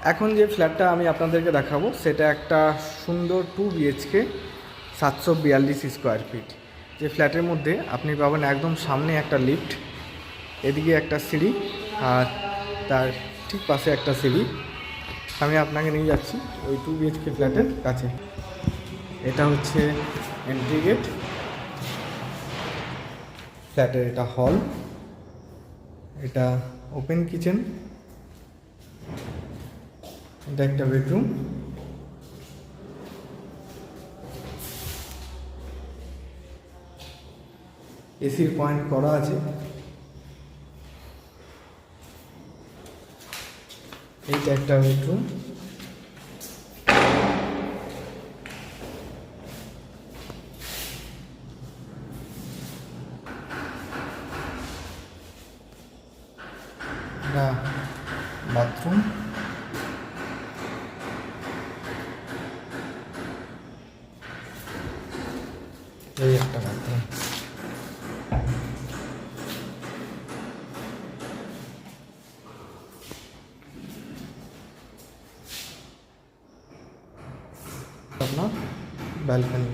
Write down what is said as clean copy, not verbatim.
এখন যে ফ্ল্যাটটা আমি আপনাদেরকে দেখাবো সেটা একটা সুন্দর 2 বিএইচকে 742 স্কোয়ার ফিট। যে ফ্ল্যাটের মধ্যে আপনি পাবেন একদম সামনে একটা লিফট, এদিকে একটা সিঁড়ি, আর তার ঠিক পাশে একটা সিঁড়ি। আমি আপনাকে নিয়ে যাচ্ছি ওই 2 বিএইচকে ফ্ল্যাটের কাছে। এটা হচ্ছে এন্ট্রি গেট, ফ্ল্যাটের এটা হল, এটা ওপেন কিচেন, এটা একটা বেডরুম, এসির পয়েন্ট করা আছে। এইটা একটা বেডরুম, এটা বাথরুম, এই একটা বাথরুম। আপনার ব্যালকনি।